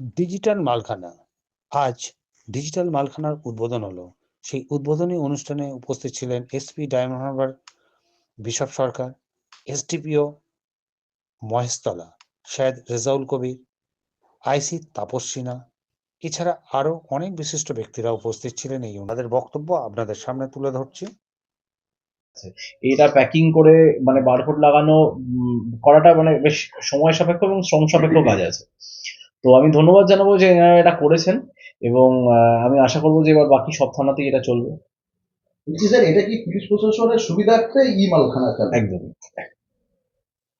Digital মালখানা। আজ digital মালখানার উদ্বোধন হলো। সেই উদ্বোধনী অনুষ্ঠানে উপস্থিত ছিলেন এসপি ডায়মন্ড হারবার বিশপ সরকার, এসডিপিও মহেশতলা সৈয়দ রেজাউল কবির, আইসি তাপস সিনহা, এছাড়া আরো অনেক বিশিষ্ট ব্যক্তিরা উপস্থিত ছিলেন। তাদের বক্তব্য আপনাদের সামনে তুলে ধরছি। এটা প্যাকিং করে মানে বারকোড লাগানো করাটা মানে বেশ সময় সাপেক্ষ এবং শ্রম সাপেক্ষ কাজ আছে। তো আমি ধন্যবাদ জানাবো যে এনারা এটা করেছেন এবং আমি আশা করবো যে এবার বাকি সব থানাতেই এটা চলবে। স্যার, এটা কি পুলিশ প্রশাসনের সুবিধার্থে ই মালখানা চালু? একদমই।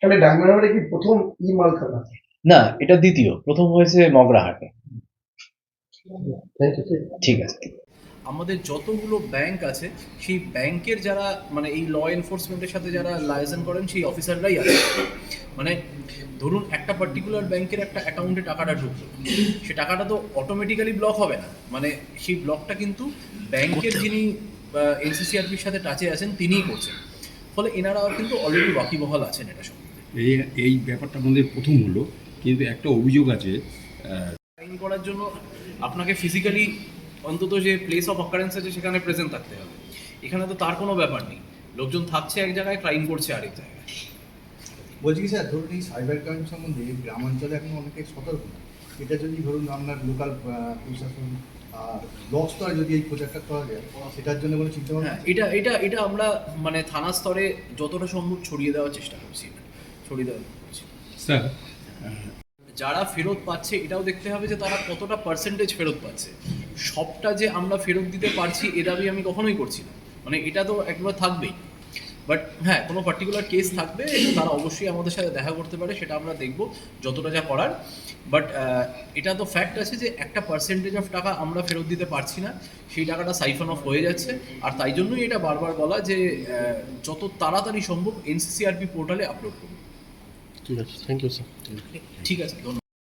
তাহলে ডায়মন্ড কি প্রথম ই মালখানা? না, এটা দ্বিতীয়, প্রথম হয়েছে মগরাহাটে। ঠিক আছে। আমাদের যতগুলো ব্যাংক আছে সেই ব্যাংকের যারা মানে এই ল এনফোর্সমেন্টের সাথে যারা লাইসেন্স করেন সেই অফিসাররাই আছে। মানে ধরুন একটা পার্টিকুলার ব্যাংকের একটা অ্যাকাউন্টে টাকাটা ঢুকলো, সে টাকাটা তো অটোমেটিক্যালি ব্লক হবে না, মানে সেই ব্লকটা কিন্তু ব্যাংকের যিনি এনসিসিআরপির সাথে টাচে আছেন তিনিই করছেন। ফলে এনারা কিন্তু অলরেডি ওয়াকিবহাল আছেন এটা সম্বন্ধে। এই ব্যাপারটা আমাদের প্রথম হলো, কিন্তু একটা অভিযোগ আছে সাইন করার জন্য আপনাকে ফিজিক্যালি অন্তত যে প্লেস অফ অকারেন্স আছে সেখানে প্রেজেন্ট থাকতে হবে। এখানে তো তার কোনো ব্যাপার নেই, লোকজন থাকছে এক জায়গায়, ক্রাইম করছে আরেক জায়গায়। বলছি কি স্যার, ধরুন এই সাইবার ক্রাইম সম্বন্ধে গ্রামাঞ্চলে এখন অনেকে সতর্ক না। এটা যদি ধরুন আপনার লোকাল প্রশাসন আর ব্লক স্তরে যদি এই প্রচারটা করা যায়, সেটার জন্য কোনো চিন্তা ভাবনা? হ্যাঁ, এটা আমরা মানে থানা স্তরে যতটা সম্ভব ছড়িয়ে দেওয়ার চেষ্টা করছি, স্যার। যারা ফেরত পাচ্ছে এটাও দেখতে হবে যে তারা কতটা পার্সেন্টেজ ফেরত পাচ্ছে। সবটা যে আমরা ফেরত দিতে পারছি এ দাবি আমি কখনোই করছি না, মানে এটা তো একবার থাকবেই। বাট হ্যাঁ, কোনো পার্টিকুলার কেস থাকবে, তারা অবশ্যই আমাদের সাথে দেখা করতে পারে, সেটা আমরা দেখব যতটা যা করার। বাট এটা তো ফ্যাক্ট আছে যে একটা পার্সেন্টেজ অফ টাকা আমরা ফেরত দিতে পারছি না, সেই টাকাটা সাইফন অফ হয়ে যাচ্ছে। আর তাই জন্যই এটা বারবার বলা যে যত তাড়াতাড়ি সম্ভব এনসিসিআরপি পোর্টালে আপলোড করুন। ঠিক আছে, থ্যাংক ইউ স্যার। ঠিক আছে, ধন্যবাদ।